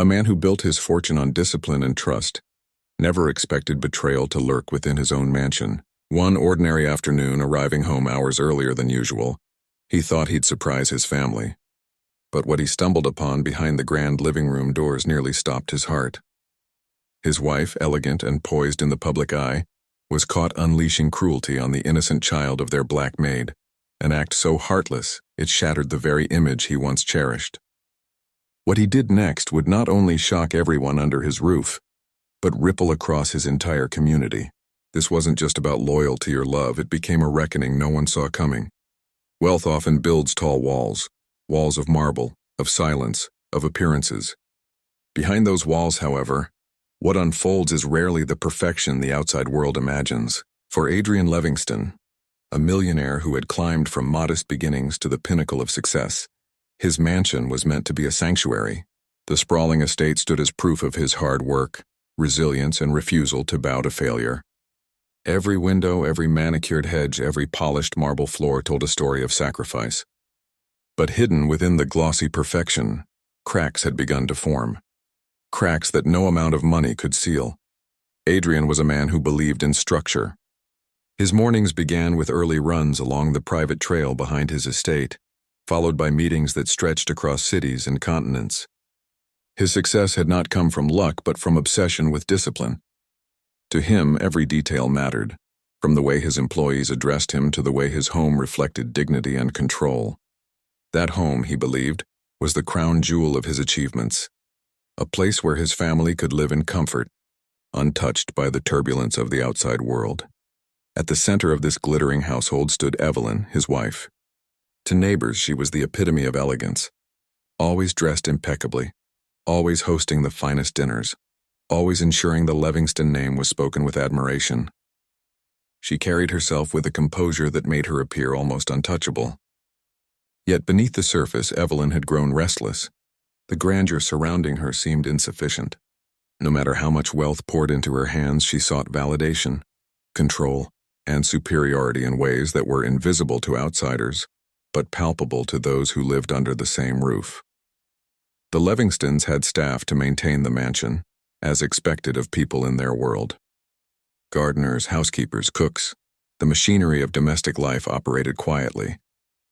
A man who built his fortune on discipline and trust never expected betrayal to lurk within his own mansion. One ordinary afternoon, arriving home hours earlier than usual, he thought he'd surprise his family. But what he stumbled upon behind the grand living room doors nearly stopped his heart. His wife, elegant and poised in the public eye, was caught unleashing cruelty on the innocent child of their black maid, an act so heartless it shattered the very image he once cherished. What he did next would not only shock everyone under his roof, but ripple across his entire community. This wasn't just about loyalty or love, it became a reckoning no one saw coming. Wealth often builds tall walls, walls of marble, of silence, of appearances. Behind those walls, however, what unfolds is rarely the perfection the outside world imagines. For Adrian Livingston, a millionaire who had climbed from modest beginnings to the pinnacle of success, his mansion was meant to be a sanctuary. The sprawling estate stood as proof of his hard work, resilience, and refusal to bow to failure. Every window, every manicured hedge, every polished marble floor told a story of sacrifice. But hidden within the glossy perfection, cracks had begun to form. Cracks that no amount of money could seal. Adrian was a man who believed in structure. His mornings began with early runs along the private trail behind his estate, followed by meetings that stretched across cities and continents. His success had not come from luck, but from obsession with discipline. To him, every detail mattered, from the way his employees addressed him to the way his home reflected dignity and control. That home, he believed, was the crown jewel of his achievements, a place where his family could live in comfort, untouched by the turbulence of the outside world. At the center of this glittering household stood Evelyn, his wife. To neighbors, she was the epitome of elegance, always dressed impeccably, always hosting the finest dinners, always ensuring the Livingston name was spoken with admiration. She carried herself with a composure that made her appear almost untouchable. Yet beneath the surface, Evelyn had grown restless. The grandeur surrounding her seemed insufficient. No matter how much wealth poured into her hands, she sought validation, control, and superiority in ways that were invisible to outsiders, but palpable to those who lived under the same roof. The Livingstons had staff to maintain the mansion, as expected of people in their world. Gardeners, housekeepers, cooks, the machinery of domestic life operated quietly,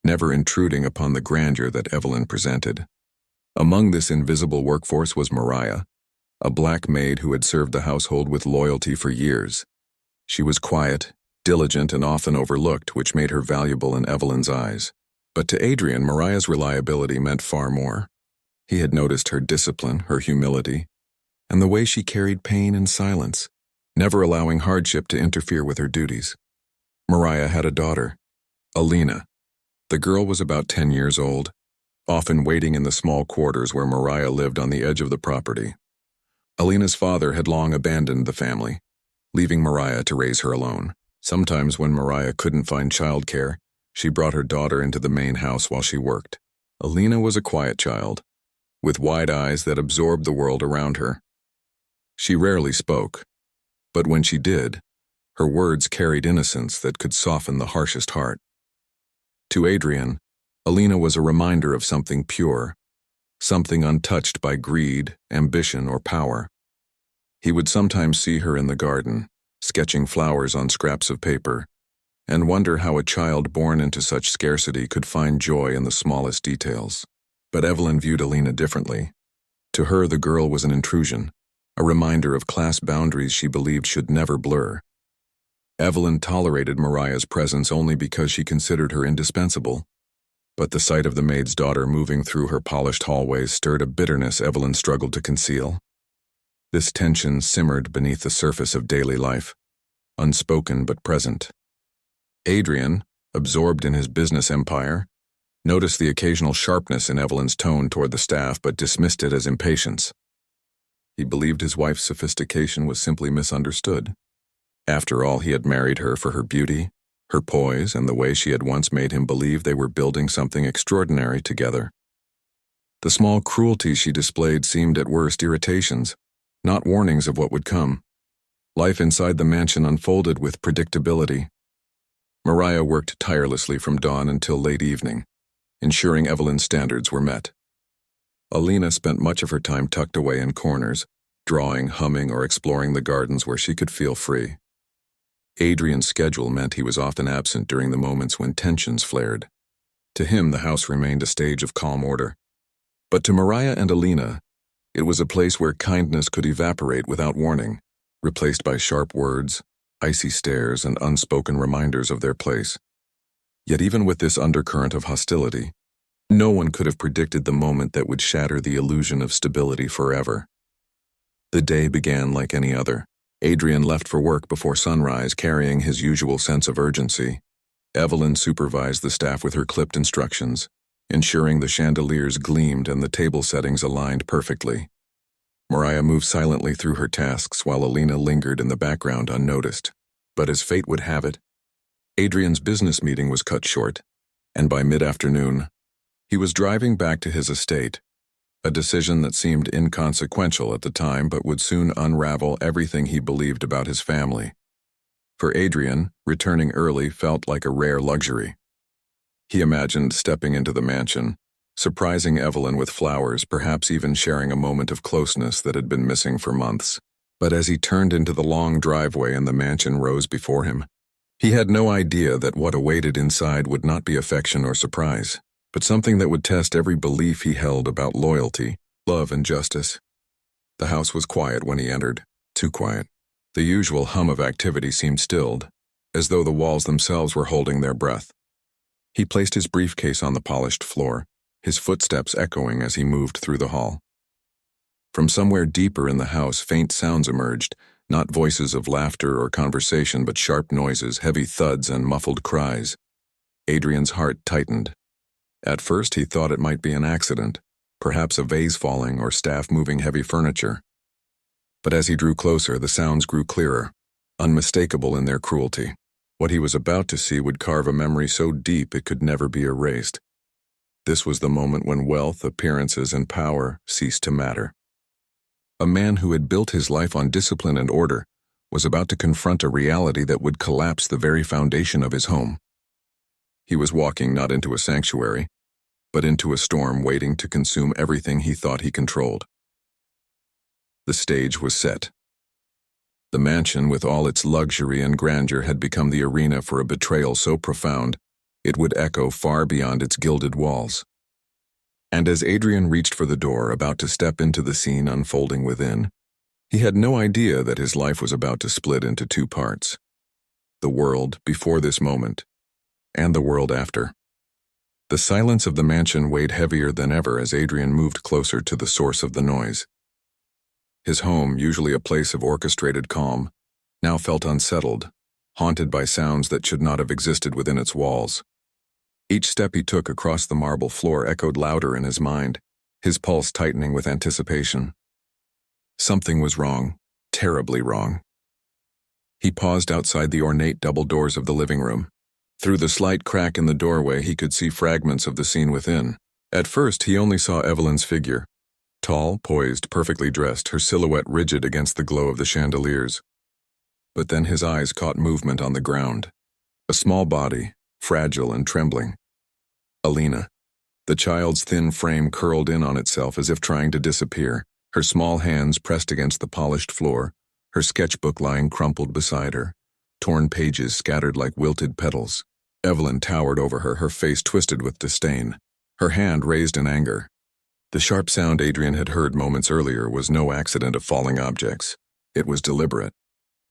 never intruding upon the grandeur that Evelyn presented. Among this invisible workforce was Mariah, a black maid who had served the household with loyalty for years. She was quiet, diligent, and often overlooked, which made her valuable in Evelyn's eyes. But to Adrian, Mariah's reliability meant far more. He had noticed her discipline, her humility, and the way she carried pain in silence, never allowing hardship to interfere with her duties. Mariah had a daughter, Alina. The girl was about 10 years old, often waiting in the small quarters where Mariah lived on the edge of the property. Alina's father had long abandoned the family, leaving Mariah to raise her alone. Sometimes when Mariah couldn't find childcare, she brought her daughter into the main house while she worked. Alina was a quiet child, with wide eyes that absorbed the world around her. She rarely spoke, but when she did, her words carried innocence that could soften the harshest heart. To Adrian, Alina was a reminder of something pure, something untouched by greed, ambition, or power. He would sometimes see her in the garden, sketching flowers on scraps of paper, and wonder how a child born into such scarcity could find joy in the smallest details. But Evelyn viewed Alina differently. To her, the girl was an intrusion, a reminder of class boundaries she believed should never blur. Evelyn tolerated Mariah's presence only because she considered her indispensable. But the sight of the maid's daughter moving through her polished hallways stirred a bitterness Evelyn struggled to conceal. This tension simmered beneath the surface of daily life, unspoken but present. Adrian, absorbed in his business empire, noticed the occasional sharpness in Evelyn's tone toward the staff but dismissed it as impatience. He believed his wife's sophistication was simply misunderstood. After all, he had married her for her beauty, her poise, and the way she had once made him believe they were building something extraordinary together. The small cruelties she displayed seemed at worst irritations, not warnings of what would come. Life inside the mansion unfolded with predictability. Mariah worked tirelessly from dawn until late evening, ensuring Evelyn's standards were met. Alina spent much of her time tucked away in corners, drawing, humming, or exploring the gardens where she could feel free. Adrian's schedule meant he was often absent during the moments when tensions flared. To him, the house remained a stage of calm order. But to Mariah and Alina, it was a place where kindness could evaporate without warning, replaced by sharp words, icy stares, and unspoken reminders of their place. Yet even with this undercurrent of hostility, no one could have predicted the moment that would shatter the illusion of stability forever. The day began like any other. Adrian left for work before sunrise, carrying his usual sense of urgency. Evelyn supervised the staff with her clipped instructions, ensuring the chandeliers gleamed and the table settings aligned perfectly. Mariah moved silently through her tasks while Alina lingered in the background unnoticed. But as fate would have it, Adrian's business meeting was cut short, and by mid-afternoon, he was driving back to his estate, a decision that seemed inconsequential at the time but would soon unravel everything he believed about his family. For Adrian, returning early felt like a rare luxury. He imagined stepping into the mansion, surprising Evelyn with flowers, perhaps even sharing a moment of closeness that had been missing for months. But as he turned into the long driveway and the mansion rose before him, he had no idea that what awaited inside would not be affection or surprise, but something that would test every belief he held about loyalty, love, and justice. The house was quiet when he entered, too quiet. The usual hum of activity seemed stilled, as though the walls themselves were holding their breath. He placed his briefcase on the polished floor, his footsteps echoing as he moved through the hall. From somewhere deeper in the house, faint sounds emerged, not voices of laughter or conversation, but sharp noises, heavy thuds, and muffled cries. Adrian's heart tightened. At first, he thought it might be an accident, perhaps a vase falling or staff moving heavy furniture. But as he drew closer, the sounds grew clearer, unmistakable in their cruelty. What he was about to see would carve a memory so deep it could never be erased. This was the moment when wealth, appearances, and power ceased to matter. A man who had built his life on discipline and order was about to confront a reality that would collapse the very foundation of his home. He was walking not into a sanctuary, but into a storm waiting to consume everything he thought he controlled. The stage was set. The mansion, with all its luxury and grandeur, had become the arena for a betrayal so profound it would echo far beyond its gilded walls. And as Adrian reached for the door, about to step into the scene unfolding within, he had no idea that his life was about to split into two parts: the world before this moment, and the world after. The silence of the mansion weighed heavier than ever as Adrian moved closer to the source of the noise. His home, usually a place of orchestrated calm, now felt unsettled, haunted by sounds that should not have existed within its walls. Each step he took across the marble floor echoed louder in his mind, his pulse tightening with anticipation. Something was wrong, terribly wrong. He paused outside the ornate double doors of the living room. Through the slight crack in the doorway, he could see fragments of the scene within. At first, he only saw Evelyn's figure. Tall, poised, perfectly dressed, her silhouette rigid against the glow of the chandeliers. But then his eyes caught movement on the ground. A small body, fragile and trembling. Alina. The child's thin frame curled in on itself as if trying to disappear, her small hands pressed against the polished floor, her sketchbook lying crumpled beside her, torn pages scattered like wilted petals. Evelyn towered over her, her face twisted with disdain, her hand raised in anger. The sharp sound Adrian had heard moments earlier was no accident of falling objects. It was deliberate.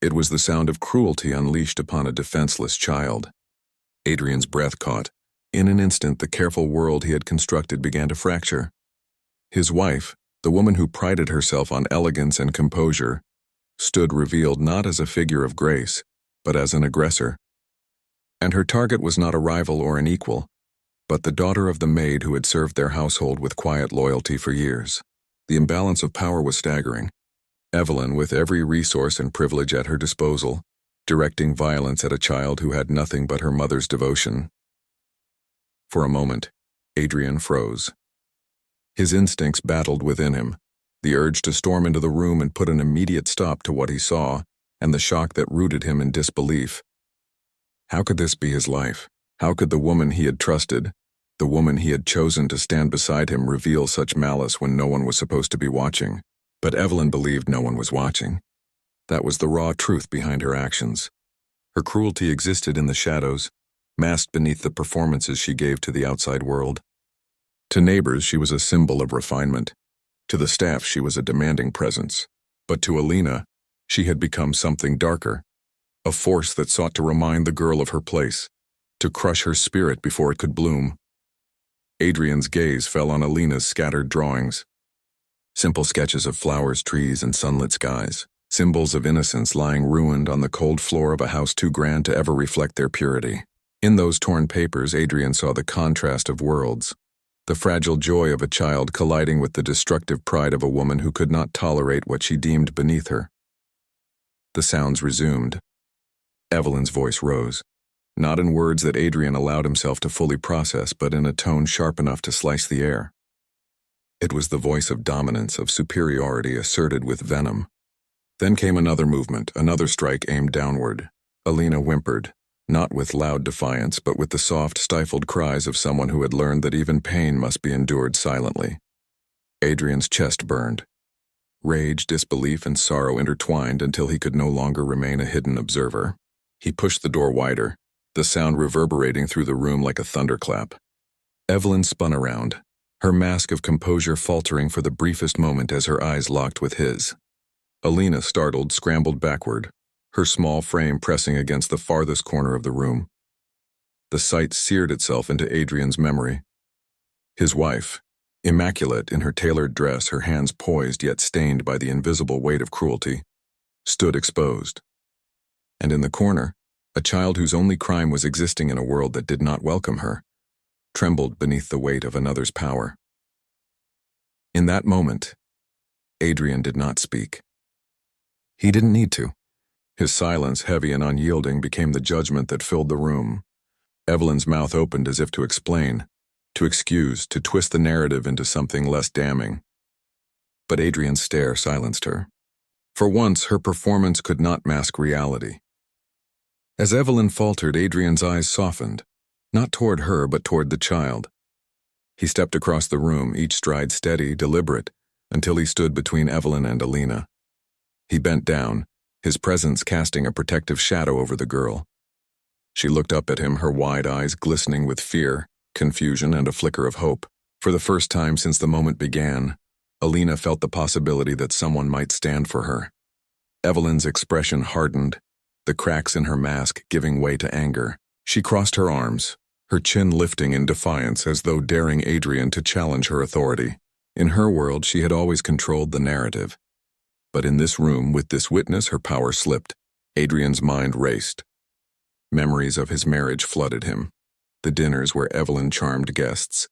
It was the sound of cruelty unleashed upon a defenseless child. Adrian's breath caught. In an instant, the careful world he had constructed began to fracture. His wife, the woman who prided herself on elegance and composure, stood revealed not as a figure of grace, but as an aggressor. And her target was not a rival or an equal, but the daughter of the maid who had served their household with quiet loyalty for years. The imbalance of power was staggering. Evelyn, with every resource and privilege at her disposal, directing violence at a child who had nothing but her mother's devotion. For a moment, Adrian froze. His instincts battled within him, the urge to storm into the room and put an immediate stop to what he saw, and the shock that rooted him in disbelief. How could this be his life? How could the woman he had trusted, the woman he had chosen to stand beside him, reveal such malice when no one was supposed to be watching. But Evelyn believed no one was watching. That was the raw truth behind her actions. Her cruelty existed in the shadows, masked beneath the performances she gave to the outside world. To neighbors, she was a symbol of refinement. To the staff, she was a demanding presence. But to Alina, she had become something darker, a force that sought to remind the girl of her place, to crush her spirit before it could bloom. Adrian's gaze fell on Alina's scattered drawings. Simple sketches of flowers, trees, and sunlit skies, symbols of innocence lying ruined on the cold floor of a house too grand to ever reflect their purity. In those torn papers, Adrian saw the contrast of worlds, the fragile joy of a child colliding with the destructive pride of a woman who could not tolerate what she deemed beneath her. The sounds resumed. Evelyn's voice rose, not in words that Adrian allowed himself to fully process, but in a tone sharp enough to slice the air. It was the voice of dominance, of superiority asserted with venom. Then came another movement, another strike aimed downward. Alina whimpered, not with loud defiance, but with the soft, stifled cries of someone who had learned that even pain must be endured silently. Adrian's chest burned. Rage, disbelief, and sorrow intertwined until he could no longer remain a hidden observer. He pushed the door wider, the sound reverberating through the room like a thunderclap. Evelyn spun around, her mask of composure faltering for the briefest moment as her eyes locked with his. Alina, startled, scrambled backward, her small frame pressing against the farthest corner of the room. The sight seared itself into Adrian's memory. His wife, immaculate in her tailored dress, her hands poised yet stained by the invisible weight of cruelty, stood exposed. And in the corner, a child whose only crime was existing in a world that did not welcome her, trembled beneath the weight of another's power. In that moment, Adrian did not speak. He didn't need to. His silence, heavy and unyielding, became the judgment that filled the room. Evelyn's mouth opened as if to explain, to excuse, to twist the narrative into something less damning. But Adrian's stare silenced her. For once, her performance could not mask reality. As Evelyn faltered, Adrian's eyes softened, not toward her but toward the child. He stepped across the room, each stride steady, deliberate, until he stood between Evelyn and Alina. He bent down, his presence casting a protective shadow over the girl. She looked up at him, her wide eyes glistening with fear, confusion, and a flicker of hope. For the first time since the moment began, Alina felt the possibility that someone might stand for her. Evelyn's expression hardened, the cracks in her mask giving way to anger. She crossed her arms, her chin lifting in defiance as though daring Adrian to challenge her authority. In her world, she had always controlled the narrative. But in this room, with this witness, her power slipped. Adrian's mind raced. Memories of his marriage flooded him. The dinners where Evelyn charmed guests.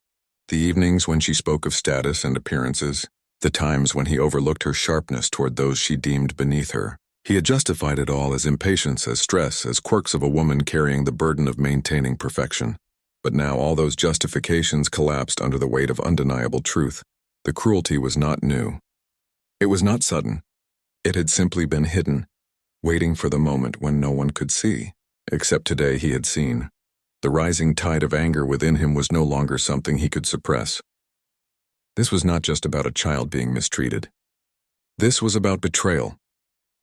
The evenings when she spoke of status and appearances. The times when he overlooked her sharpness toward those she deemed beneath her. He had justified it all as impatience, as stress, as quirks of a woman carrying the burden of maintaining perfection. But now all those justifications collapsed under the weight of undeniable truth. The cruelty was not new. It was not sudden. It had simply been hidden, waiting for the moment when no one could see. Except today he had seen. The rising tide of anger within him was no longer something he could suppress. This was not just about a child being mistreated. This was about betrayal,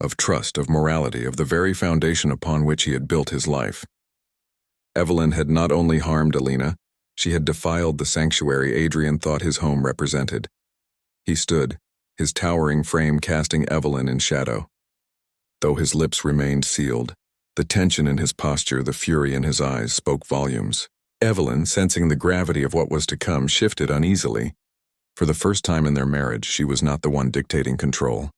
of trust, of morality, of the very foundation upon which he had built his life. Evelyn had not only harmed Alina, she had defiled the sanctuary Adrian thought his home represented. He stood, his towering frame casting Evelyn in shadow. Though his lips remained sealed, the tension in his posture, the fury in his eyes spoke volumes. Evelyn, sensing the gravity of what was to come, shifted uneasily. For the first time in their marriage, she was not the one dictating control.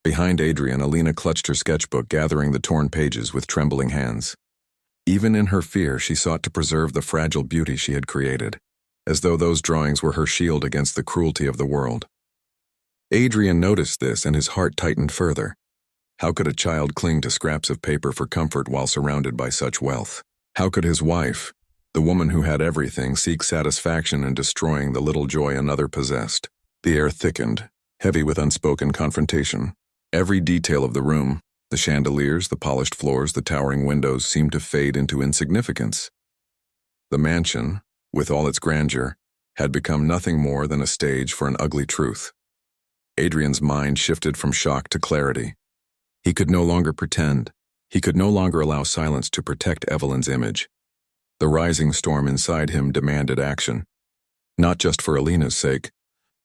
Behind Adrian, Alina clutched her sketchbook, gathering the torn pages with trembling hands. Even in her fear, she sought to preserve the fragile beauty she had created, as though those drawings were her shield against the cruelty of the world. Adrian noticed this, and his heart tightened further. How could a child cling to scraps of paper for comfort while surrounded by such wealth? How could his wife, the woman who had everything, seek satisfaction in destroying the little joy another possessed? The air thickened, heavy with unspoken confrontation. Every detail of the room, the chandeliers, the polished floors, the towering windows, seemed to fade into insignificance. The mansion, with all its grandeur, had become nothing more than a stage for an ugly truth. Adrian's mind shifted from shock to clarity. He could no longer pretend. He could no longer allow silence to protect Evelyn's image. The rising storm inside him demanded action, not just for Alina's sake,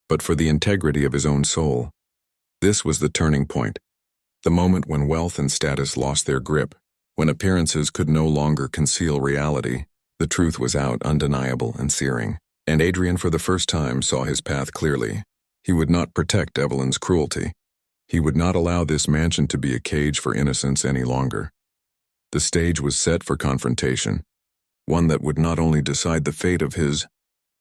but for the integrity of his own soul. This was the turning point, the moment when wealth and status lost their grip, when appearances could no longer conceal reality. The truth was out, undeniable and searing, and Adrian for the first time saw his path clearly. He would not protect Evelyn's cruelty. He would not allow this mansion to be a cage for innocence any longer. The stage was set for confrontation, one that would not only decide the fate of his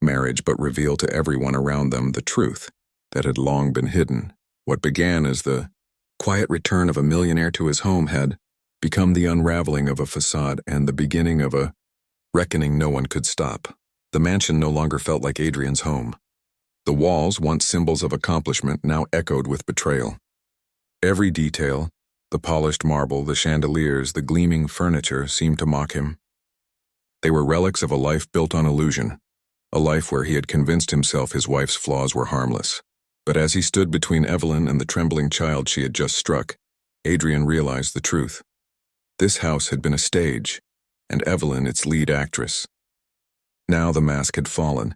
marriage but reveal to everyone around them the truth that had long been hidden. What began as the quiet return of a millionaire to his home had become the unraveling of a facade and the beginning of a reckoning no one could stop. The mansion no longer felt like Adrian's home. The walls, once symbols of accomplishment, now echoed with betrayal. Every detail, the polished marble, the chandeliers, the gleaming furniture, seemed to mock him. They were relics of a life built on illusion, a life where he had convinced himself his wife's flaws were harmless. But as he stood between Evelyn and the trembling child she had just struck, Adrian realized the truth. This house had been a stage, and Evelyn its lead actress. Now the mask had fallen.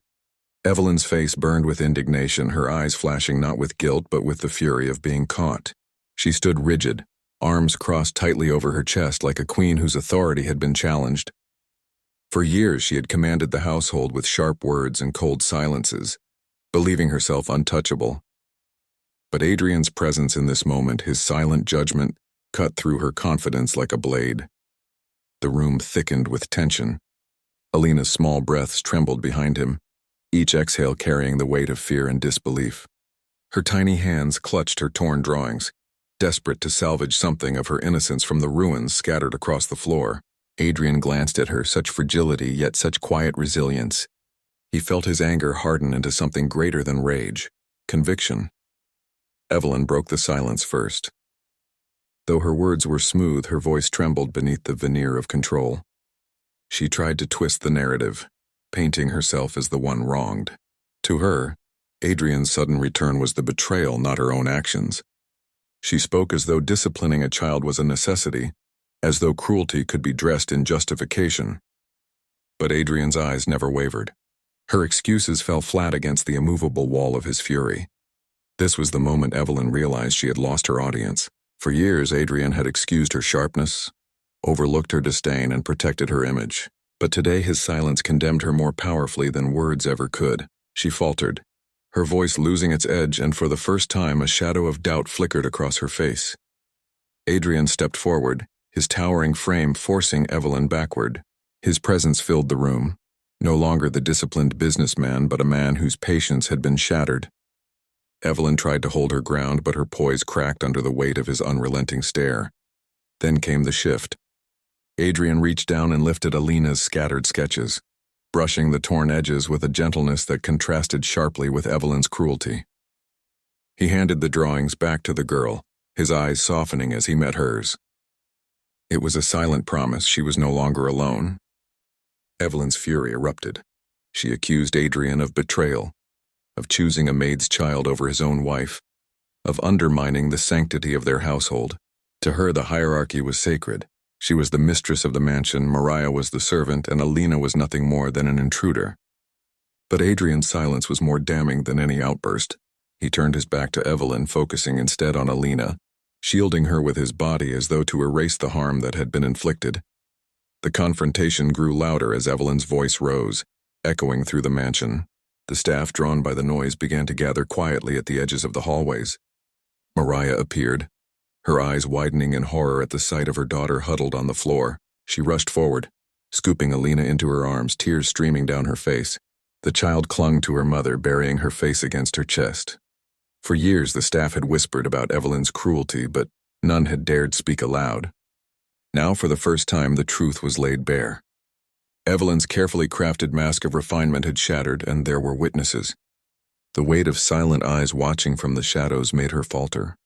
Evelyn's face burned with indignation, her eyes flashing not with guilt but with the fury of being caught. She stood rigid, arms crossed tightly over her chest like a queen whose authority had been challenged. For years she had commanded the household with sharp words and cold silences, believing herself untouchable. But Adrian's presence in this moment, his silent judgment, cut through her confidence like a blade. The room thickened with tension. Alina's small breaths trembled behind him, each exhale carrying the weight of fear and disbelief. Her tiny hands clutched her torn drawings, desperate to salvage something of her innocence from the ruins scattered across the floor. Adrian glanced at her, such fragility yet such quiet resilience. He felt his anger harden into something greater than rage, conviction. Evelyn broke the silence first. Though her words were smooth, her voice trembled beneath the veneer of control. She tried to twist the narrative, painting herself as the one wronged. To her, Adrian's sudden return was the betrayal, not her own actions. She spoke as though disciplining a child was a necessity, as though cruelty could be dressed in justification. But Adrian's eyes never wavered. Her excuses fell flat against the immovable wall of his fury. This was the moment Evelyn realized she had lost her audience. For years, Adrian had excused her sharpness, overlooked her disdain, and protected her image. But today his silence condemned her more powerfully than words ever could. She faltered, her voice losing its edge, and for the first time a shadow of doubt flickered across her face. Adrian stepped forward, his towering frame forcing Evelyn backward. His presence filled the room, no longer the disciplined businessman, but a man whose patience had been shattered. Evelyn tried to hold her ground, but her poise cracked under the weight of his unrelenting stare. Then came the shift. Adrian reached down and lifted Alina's scattered sketches, brushing the torn edges with a gentleness that contrasted sharply with Evelyn's cruelty. He handed the drawings back to the girl, his eyes softening as he met hers. It was a silent promise she was no longer alone. Evelyn's fury erupted. She accused Adrian of betrayal, of choosing a maid's child over his own wife, of undermining the sanctity of their household. To her, the hierarchy was sacred. She was the mistress of the mansion, Mariah was the servant, and Alina was nothing more than an intruder. But Adrian's silence was more damning than any outburst. He turned his back to Evelyn, focusing instead on Alina, shielding her with his body as though to erase the harm that had been inflicted. The confrontation grew louder as Evelyn's voice rose, echoing through the mansion. The staff, drawn by the noise, began to gather quietly at the edges of the hallways. Mariah appeared, her eyes widening in horror at the sight of her daughter huddled on the floor. She rushed forward, scooping Alina into her arms, tears streaming down her face. The child clung to her mother, burying her face against her chest. For years, the staff had whispered about Evelyn's cruelty, but none had dared speak aloud. Now, for the first time, the truth was laid bare. Evelyn's carefully crafted mask of refinement had shattered, and there were witnesses. The weight of silent eyes watching from the shadows made her falter.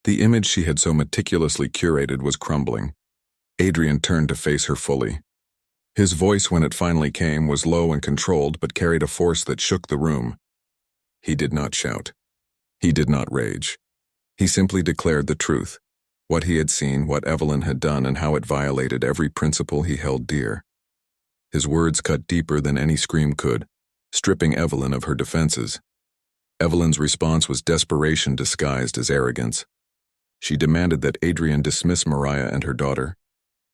The image she had so meticulously curated was crumbling. Adrian turned to face her fully. His voice, when it finally came, was low and controlled but carried a force that shook the room. He did not shout. He did not rage. He simply declared the truth, what he had seen, what Evelyn had done, and how it violated every principle he held dear. His words cut deeper than any scream could, stripping Evelyn of her defenses. Evelyn's response was desperation disguised as arrogance. She demanded that Adrian dismiss Mariah and her daughter,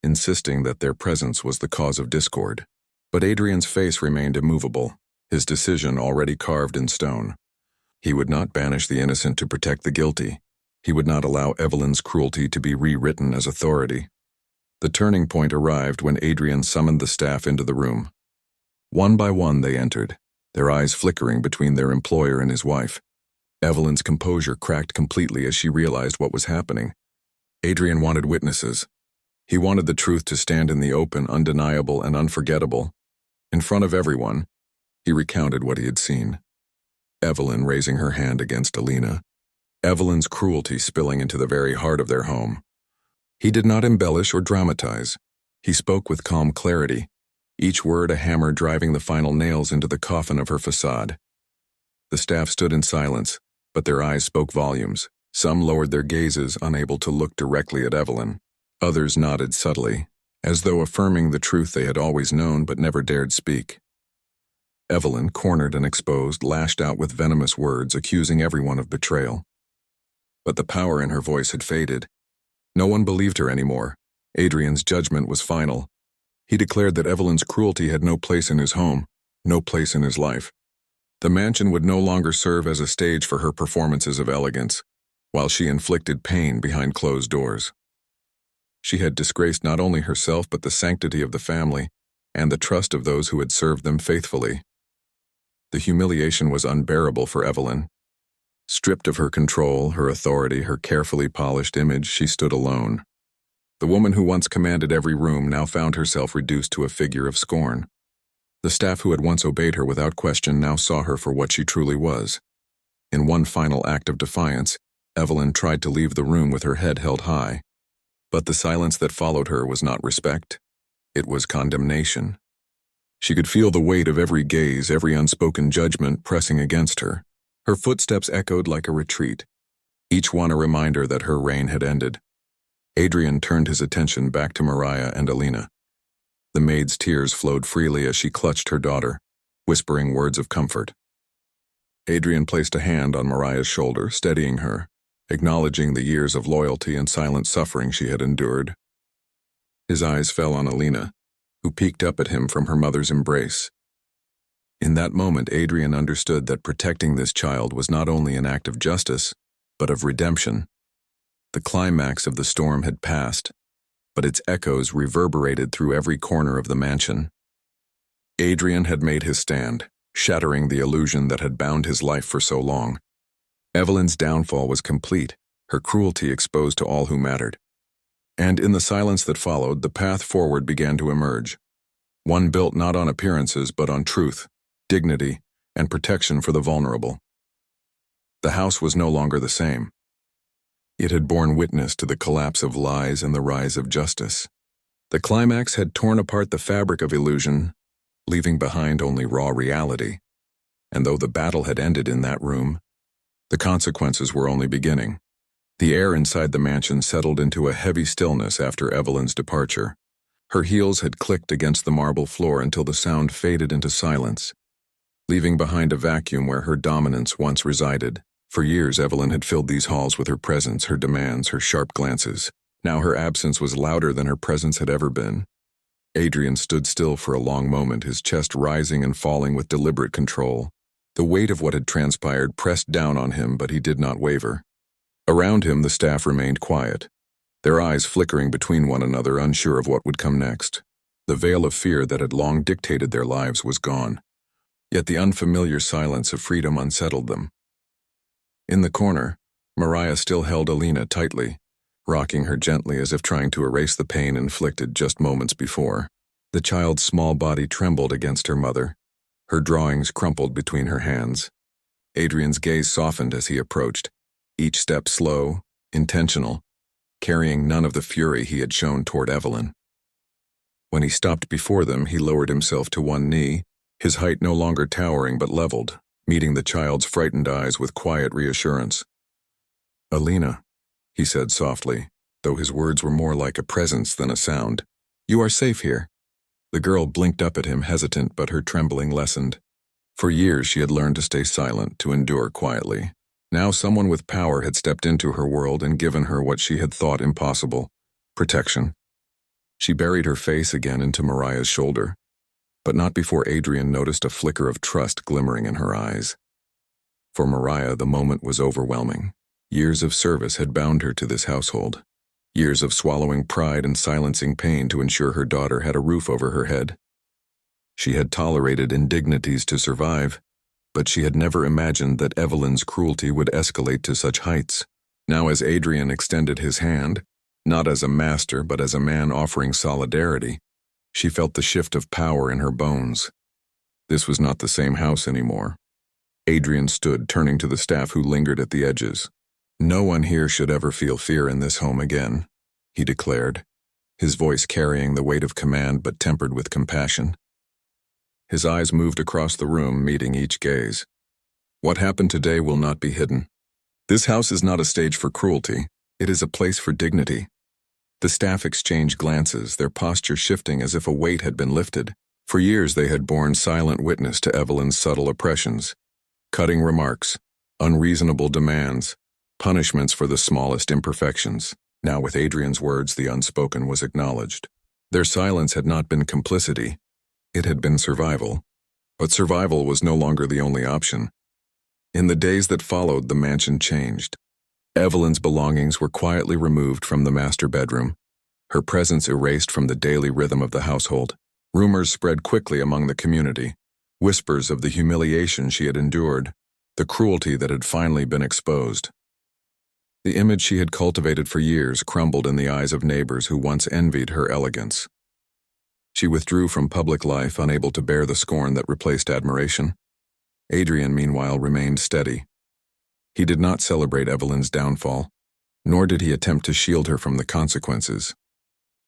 insisting that their presence was the cause of discord. But Adrian's face remained immovable, his decision already carved in stone. He would not banish the innocent to protect the guilty. He would not allow Evelyn's cruelty to be rewritten as authority. The turning point arrived when Adrian summoned the staff into the room. One by one they entered, their eyes flickering between their employer and his wife. Evelyn's composure cracked completely as she realized what was happening. Adrian wanted witnesses. He wanted the truth to stand in the open, undeniable and unforgettable. In front of everyone, he recounted what he had seen. Evelyn raising her hand against Alina. Evelyn's cruelty spilling into the very heart of their home. He did not embellish or dramatize. He spoke with calm clarity, each word a hammer driving the final nails into the coffin of her facade. The staff stood in silence, but their eyes spoke volumes. Some lowered their gazes, unable to look directly at Evelyn. Others nodded subtly, as though affirming the truth they had always known but never dared speak. Evelyn, cornered and exposed, lashed out with venomous words, accusing everyone of betrayal. But the power in her voice had faded. No one believed her anymore. Adrian's judgment was final. He declared that Evelyn's cruelty had no place in his home, no place in his life. The mansion would no longer serve as a stage for her performances of elegance, while she inflicted pain behind closed doors. She had disgraced not only herself but the sanctity of the family and the trust of those who had served them faithfully. The humiliation was unbearable for Evelyn. Stripped of her control, her authority, her carefully polished image, she stood alone. The woman who once commanded every room now found herself reduced to a figure of scorn. The staff who had once obeyed her without question now saw her for what she truly was. In one final act of defiance, Evelyn tried to leave the room with her head held high. But the silence that followed her was not respect. It was condemnation. She could feel the weight of every gaze, every unspoken judgment pressing against her. Her footsteps echoed like a retreat, each one a reminder that her reign had ended. Adrian turned his attention back to Mariah and Alina. The maid's tears flowed freely as she clutched her daughter, whispering words of comfort. Adrian placed a hand on Mariah's shoulder, steadying her, acknowledging the years of loyalty and silent suffering she had endured. His eyes fell on Alina, who peeked up at him from her mother's embrace. In that moment, Adrian understood that protecting this child was not only an act of justice, but of redemption. The climax of the storm had passed, but its echoes reverberated through every corner of the mansion. Adrian had made his stand, shattering the illusion that had bound his life for so long. Evelyn's downfall was complete, her cruelty exposed to all who mattered. And in the silence that followed, the path forward began to emerge, one built not on appearances but on truth, dignity, and protection for the vulnerable. The house was no longer the same. It had borne witness to the collapse of lies and the rise of justice. The climax had torn apart the fabric of illusion, leaving behind only raw reality. And though the battle had ended in that room, the consequences were only beginning. The air inside the mansion settled into a heavy stillness after Evelyn's departure. Her heels had clicked against the marble floor until the sound faded into silence, leaving behind a vacuum where her dominance once resided. For years, Evelyn had filled these halls with her presence, her demands, her sharp glances. Now her absence was louder than her presence had ever been. Adrian stood still for a long moment, his chest rising and falling with deliberate control. The weight of what had transpired pressed down on him, but he did not waver. Around him, the staff remained quiet, their eyes flickering between one another, unsure of what would come next. The veil of fear that had long dictated their lives was gone, yet the unfamiliar silence of freedom unsettled them. In the corner, Mariah still held Alina tightly, rocking her gently as if trying to erase the pain inflicted just moments before. The child's small body trembled against her mother, her drawings crumpled between her hands. Adrian's gaze softened as he approached, each step slow, intentional, carrying none of the fury he had shown toward Evelyn. When he stopped before them, he lowered himself to one knee, his height no longer towering but leveled, meeting the child's frightened eyes with quiet reassurance. "Alina," he said softly, though his words were more like a presence than a sound. "You are safe here." The girl blinked up at him, hesitant, but her trembling lessened. For years she had learned to stay silent, to endure quietly. Now someone with power had stepped into her world and given her what she had thought impossible: protection. She buried her face again into Mariah's shoulder, but not before Adrian noticed a flicker of trust glimmering in her eyes. For Mariah, the moment was overwhelming. Years of service had bound her to this household. Years of swallowing pride and silencing pain to ensure her daughter had a roof over her head. She had tolerated indignities to survive, but she had never imagined that Evelyn's cruelty would escalate to such heights. Now, as Adrian extended his hand, not as a master but as a man offering solidarity, she felt the shift of power in her bones. This was not the same house anymore. Adrian stood, turning to the staff who lingered at the edges. "No one here should ever feel fear in this home again," he declared, his voice carrying the weight of command but tempered with compassion. His eyes moved across the room, meeting each gaze. "What happened today will not be hidden. This house is not a stage for cruelty. It is a place for dignity." The staff exchanged glances, their posture shifting as if a weight had been lifted. For years they had borne silent witness to Evelyn's subtle oppressions: cutting remarks, unreasonable demands, punishments for the smallest imperfections. Now, with Adrian's words, the unspoken was acknowledged. Their silence had not been complicity. It had been survival. But survival was no longer the only option. In the days that followed, the mansion changed. Evelyn's belongings were quietly removed from the master bedroom, her presence erased from the daily rhythm of the household. Rumors spread quickly among the community, whispers of the humiliation she had endured, the cruelty that had finally been exposed. The image she had cultivated for years crumbled in the eyes of neighbors who once envied her elegance. She withdrew from public life, unable to bear the scorn that replaced admiration. Adrian, meanwhile, remained steady. He did not celebrate Evelyn's downfall, nor did he attempt to shield her from the consequences.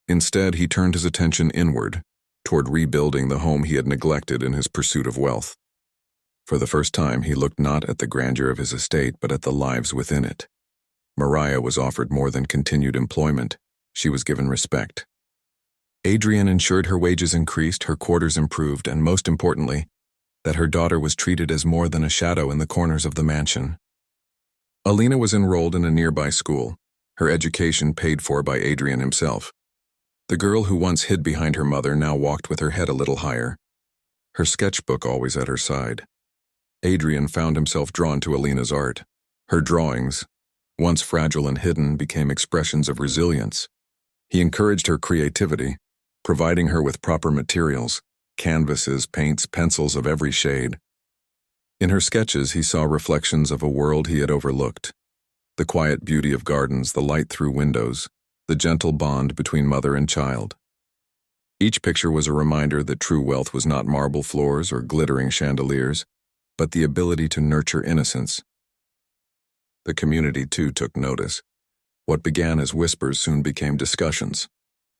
Instead, he turned his attention inward, toward rebuilding the home he had neglected in his pursuit of wealth. For the first time, he looked not at the grandeur of his estate, but at the lives within it. Mariah was offered more than continued employment. She was given respect. Adrian ensured her wages increased, her quarters improved, and most importantly, that her daughter was treated as more than a shadow in the corners of the mansion. Alina was enrolled in a nearby school, her education paid for by Adrian himself. The girl who once hid behind her mother now walked with her head a little higher, her sketchbook always at her side. Adrian found himself drawn to Alina's art. Her drawings, once fragile and hidden, became expressions of resilience. He encouraged her creativity, providing her with proper materials: canvases, paints, pencils of every shade. In her sketches, he saw reflections of a world he had overlooked: the quiet beauty of gardens, the light through windows, the gentle bond between mother and child. Each picture was a reminder that true wealth was not marble floors or glittering chandeliers, but the ability to nurture innocence. The community, too, took notice. What began as whispers soon became discussions.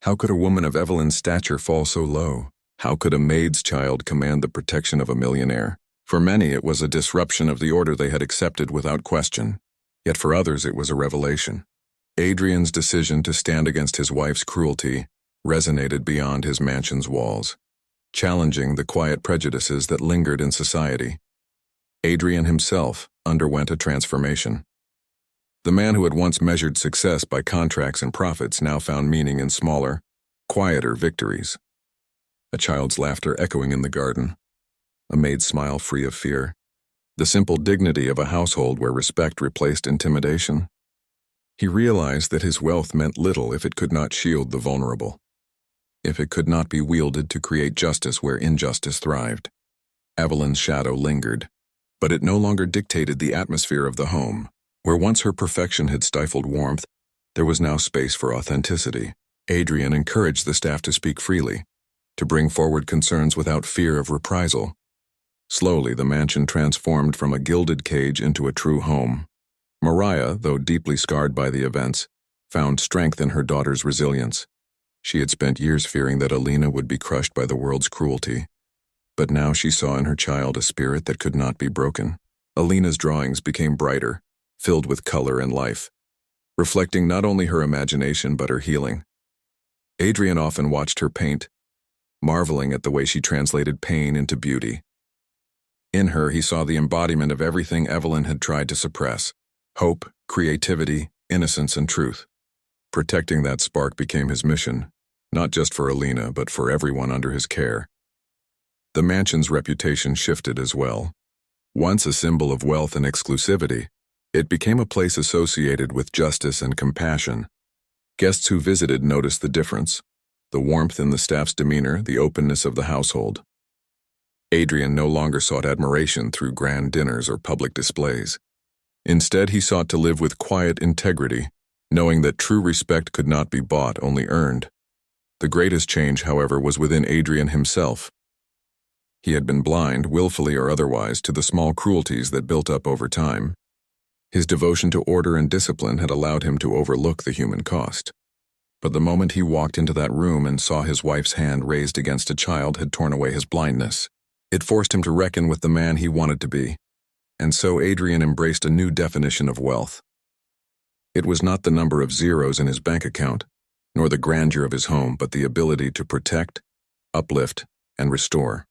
How could a woman of Evelyn's stature fall so low? How could a maid's child command the protection of a millionaire? For many, it was a disruption of the order they had accepted without question. Yet for others, it was a revelation. Adrian's decision to stand against his wife's cruelty resonated beyond his mansion's walls, challenging the quiet prejudices that lingered in society. Adrian himself underwent a transformation. The man who had once measured success by contracts and profits now found meaning in smaller, quieter victories. A child's laughter echoing in the garden, a maid's smile free of fear, the simple dignity of a household where respect replaced intimidation. He realized that his wealth meant little if it could not shield the vulnerable, if it could not be wielded to create justice where injustice thrived. Evelyn's shadow lingered, but it no longer dictated the atmosphere of the home. Where once her perfection had stifled warmth, there was now space for authenticity. Adrian encouraged the staff to speak freely, to bring forward concerns without fear of reprisal. Slowly, the mansion transformed from a gilded cage into a true home. Mariah, though deeply scarred by the events, found strength in her daughter's resilience. She had spent years fearing that Alina would be crushed by the world's cruelty, but now she saw in her child a spirit that could not be broken. Alina's drawings became brighter, filled with color and life, reflecting not only her imagination but her healing. Adrian often watched her paint, marveling at the way she translated pain into beauty. In her, he saw the embodiment of everything Evelyn had tried to suppress: hope, creativity, innocence, and truth. Protecting that spark became his mission, not just for Alina, but for everyone under his care. The mansion's reputation shifted as well. Once a symbol of wealth and exclusivity, it became a place associated with justice and compassion. Guests who visited noticed the difference: the warmth in the staff's demeanor, the openness of the household. Adrian no longer sought admiration through grand dinners or public displays. Instead, he sought to live with quiet integrity, knowing that true respect could not be bought, only earned. The greatest change, however, was within Adrian himself. He had been blind, willfully or otherwise, to the small cruelties that built up over time. His devotion to order and discipline had allowed him to overlook the human cost. But the moment he walked into that room and saw his wife's hand raised against a child had torn away his blindness. It forced him to reckon with the man he wanted to be, and so Adrian embraced a new definition of wealth. It was not the number of zeros in his bank account, nor the grandeur of his home, but the ability to protect, uplift, and restore.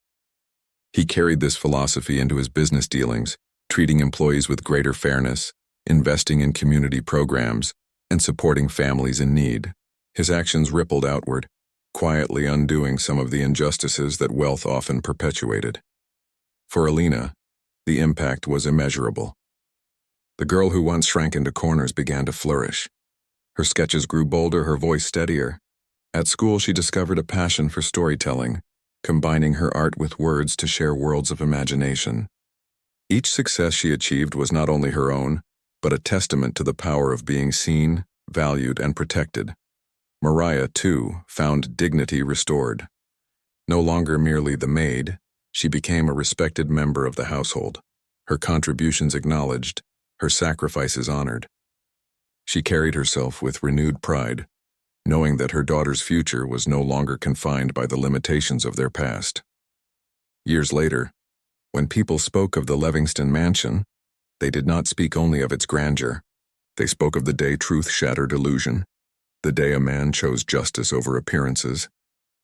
He carried this philosophy into his business dealings, treating employees with greater fairness, investing in community programs, and supporting families in need. His actions rippled outward, quietly undoing some of the injustices that wealth often perpetuated. For Alina, the impact was immeasurable. The girl who once shrank into corners began to flourish. Her sketches grew bolder, her voice steadier. At school, she discovered a passion for storytelling, combining her art with words to share worlds of imagination. Each success she achieved was not only her own, but a testament to the power of being seen, valued, and protected. Mariah, too, found dignity restored. No longer merely the maid, she became a respected member of the household, her contributions acknowledged, her sacrifices honored. She carried herself with renewed pride, knowing that her daughter's future was no longer confined by the limitations of their past. Years later, when people spoke of the Livingston mansion, they did not speak only of its grandeur. They spoke of the day truth shattered illusion, the day a man chose justice over appearances,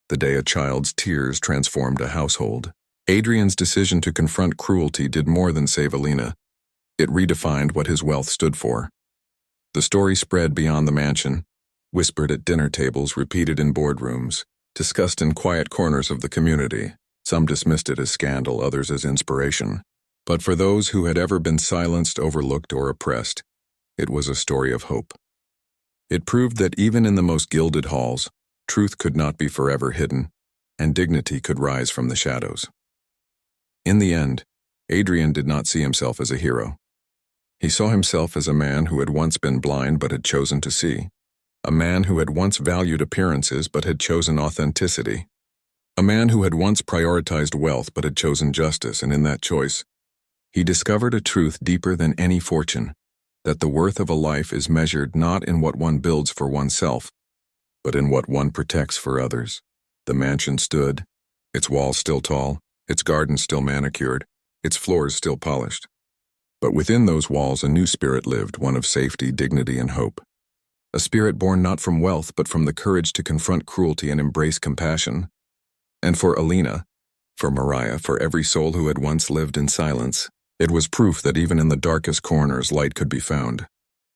the day a child's tears transformed a household. Adrian's decision to confront cruelty did more than save Alina. It redefined what his wealth stood for. The story spread beyond the mansion, whispered at dinner tables, repeated in boardrooms, discussed in quiet corners of the community. Some dismissed it as scandal, others as inspiration. But for those who had ever been silenced, overlooked, or oppressed, it was a story of hope. It proved that even in the most gilded halls, truth could not be forever hidden, and dignity could rise from the shadows. In the end, Adrian did not see himself as a hero. He saw himself as a man who had once been blind but had chosen to see, a man who had once valued appearances but had chosen authenticity, a man who had once prioritized wealth but had chosen justice, and in that choice, he discovered a truth deeper than any fortune, that the worth of a life is measured not in what one builds for oneself, but in what one protects for others. The mansion stood, its walls still tall, its gardens still manicured, its floors still polished. But within those walls a new spirit lived, one of safety, dignity, and hope. A spirit born not from wealth but from the courage to confront cruelty and embrace compassion. And for Alina, for Mariah, for every soul who had once lived in silence, it was proof that even in the darkest corners light could be found.